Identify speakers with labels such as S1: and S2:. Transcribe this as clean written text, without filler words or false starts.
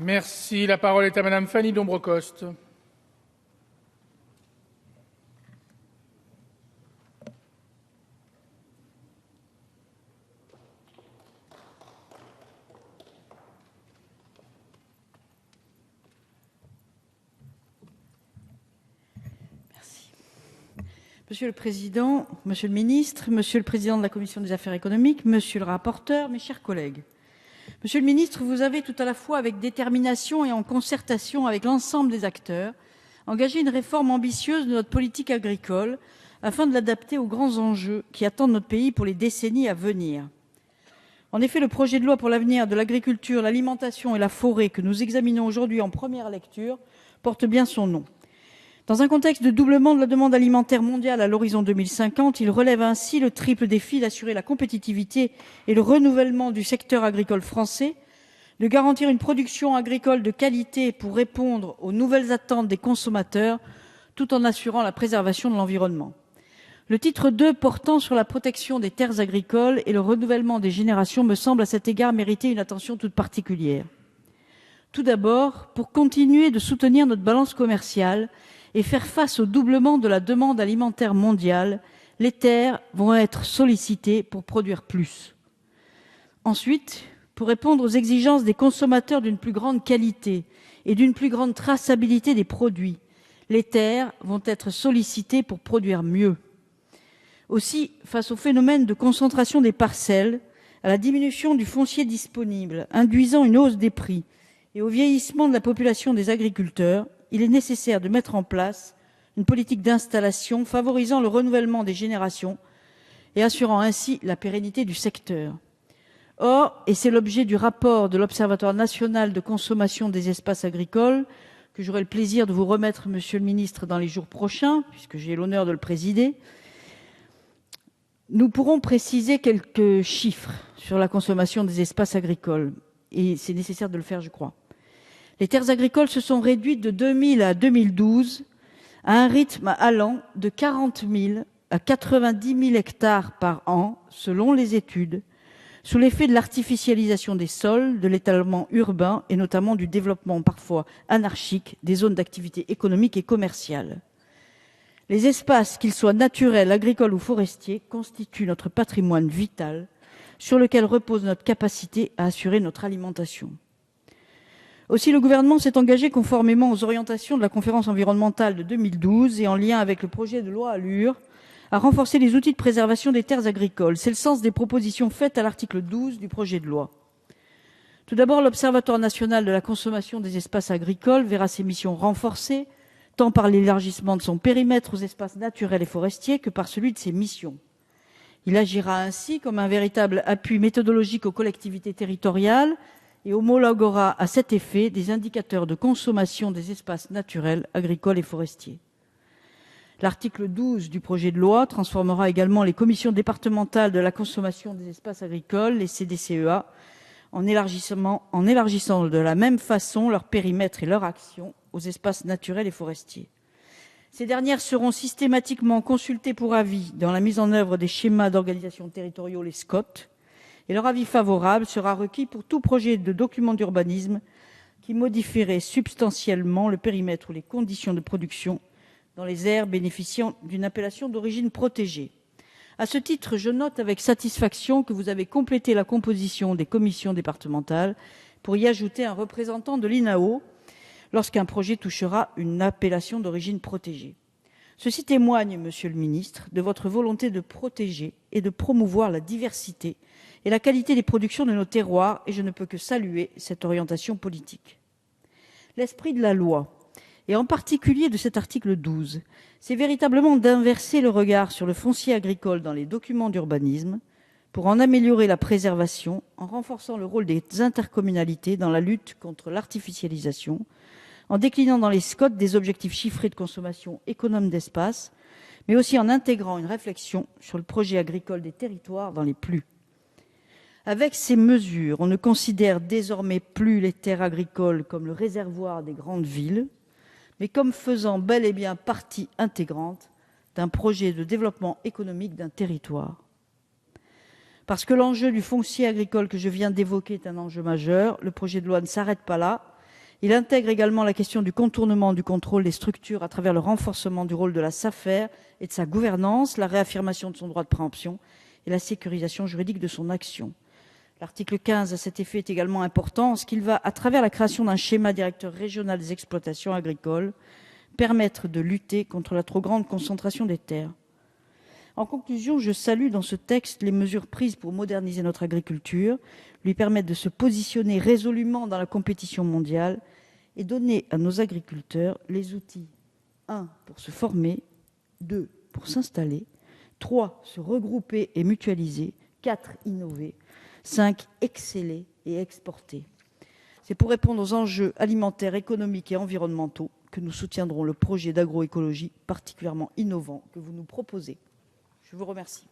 S1: Merci. La parole est à Madame Fanny Dombrecoste.
S2: Monsieur le Président, Monsieur le Ministre, Monsieur le Président de la Commission des Affaires économiques, Monsieur le rapporteur, mes chers collègues. Monsieur le Ministre, vous avez tout à la fois avec détermination et en concertation avec l'ensemble des acteurs engagé une réforme ambitieuse de notre politique agricole afin de l'adapter aux grands enjeux qui attendent notre pays pour les décennies à venir. En effet, le projet de loi pour l'avenir de l'agriculture, l'alimentation et la forêt que nous examinons aujourd'hui en première lecture porte bien son nom. Dans un contexte de doublement de la demande alimentaire mondiale à l'horizon 2050, il relève ainsi le triple défi d'assurer la compétitivité et le renouvellement du secteur agricole français, de garantir une production agricole de qualité pour répondre aux nouvelles attentes des consommateurs, tout en assurant la préservation de l'environnement. Le titre 2 portant sur la protection des terres agricoles et le renouvellement des générations me semble à cet égard mériter une attention toute particulière. Tout d'abord, pour continuer de soutenir notre balance commerciale et faire face au doublement de la demande alimentaire mondiale, les terres vont être sollicitées pour produire plus. Ensuite, pour répondre aux exigences des consommateurs d'une plus grande qualité et d'une plus grande traçabilité des produits, les terres vont être sollicitées pour produire mieux. Aussi, face au phénomène de concentration des parcelles, à la diminution du foncier disponible, induisant une hausse des prix, et au vieillissement de la population des agriculteurs, il est nécessaire de mettre en place une politique d'installation favorisant le renouvellement des générations et assurant ainsi la pérennité du secteur. Or, et c'est l'objet du rapport de l'Observatoire national de consommation des espaces agricoles, que j'aurai le plaisir de vous remettre, Monsieur le Ministre, dans les jours prochains, puisque j'ai l'honneur de le présider, nous pourrons préciser quelques chiffres sur la consommation des espaces agricoles, et c'est nécessaire de le faire, je crois. Les terres agricoles se sont réduites de 2000 à 2012 à un rythme allant de 40 000 à 90 000 hectares par an, selon les études, sous l'effet de l'artificialisation des sols, de l'étalement urbain et notamment du développement parfois anarchique des zones d'activité économique et commerciale. Les espaces, qu'ils soient naturels, agricoles ou forestiers, constituent notre patrimoine vital sur lequel repose notre capacité à assurer notre alimentation. Aussi, le gouvernement s'est engagé conformément aux orientations de la conférence environnementale de 2012 et en lien avec le projet de loi ALUR à renforcer les outils de préservation des terres agricoles. C'est le sens des propositions faites à l'article 12 du projet de loi. Tout d'abord, l'Observatoire national de la consommation des espaces agricoles verra ses missions renforcées, tant par l'élargissement de son périmètre aux espaces naturels et forestiers que par celui de ses missions. Il agira ainsi comme un véritable appui méthodologique aux collectivités territoriales et homologuera à cet effet des indicateurs de consommation des espaces naturels, agricoles et forestiers. L'article 12 du projet de loi transformera également les commissions départementales de la consommation des espaces agricoles, les CDCEA, en élargissant de la même façon leur périmètre et leur action aux espaces naturels et forestiers. Ces dernières seront systématiquement consultées pour avis dans la mise en œuvre des schémas d'organisation territoriaux, les SCOT, et leur avis favorable sera requis pour tout projet de document d'urbanisme qui modifierait substantiellement le périmètre ou les conditions de production dans les aires bénéficiant d'une appellation d'origine protégée. À ce titre, je note avec satisfaction que vous avez complété la composition des commissions départementales pour y ajouter un représentant de l'INAO lorsqu'un projet touchera une appellation d'origine protégée. Ceci témoigne, Monsieur le Ministre, de votre volonté de protéger et de promouvoir la diversité et la qualité des productions de nos terroirs, et je ne peux que saluer cette orientation politique. L'esprit de la loi, et en particulier de cet article 12, c'est véritablement d'inverser le regard sur le foncier agricole dans les documents d'urbanisme pour en améliorer la préservation en renforçant le rôle des intercommunalités dans la lutte contre l'artificialisation, en déclinant dans les SCOT des objectifs chiffrés de consommation économe d'espace, mais aussi en intégrant une réflexion sur le projet agricole des territoires dans les PLU. Avec ces mesures, on ne considère désormais plus les terres agricoles comme le réservoir des grandes villes, mais comme faisant bel et bien partie intégrante d'un projet de développement économique d'un territoire. Parce que l'enjeu du foncier agricole que je viens d'évoquer est un enjeu majeur, le projet de loi ne s'arrête pas là Il intègre également la question du contournement du contrôle des structures à travers le renforcement du rôle de la SAFER et de sa gouvernance, la réaffirmation de son droit de préemption et la sécurisation juridique de son action. L'article 15, à cet effet, est également important en ce qu'il va, à travers la création d'un schéma directeur régional des exploitations agricoles, permettre de lutter contre la trop grande concentration des terres. En conclusion, je salue dans ce texte les mesures prises pour moderniser notre agriculture, lui permettre de se positionner résolument dans la compétition mondiale et donner à nos agriculteurs les outils 1. Pour se former, 2. Pour s'installer, 3. Se regrouper et mutualiser, 4. Innover, 5. Exceller et exporter. C'est pour répondre aux enjeux alimentaires, économiques et environnementaux que nous soutiendrons le projet d'agroécologie particulièrement innovant que vous nous proposez. Je vous remercie.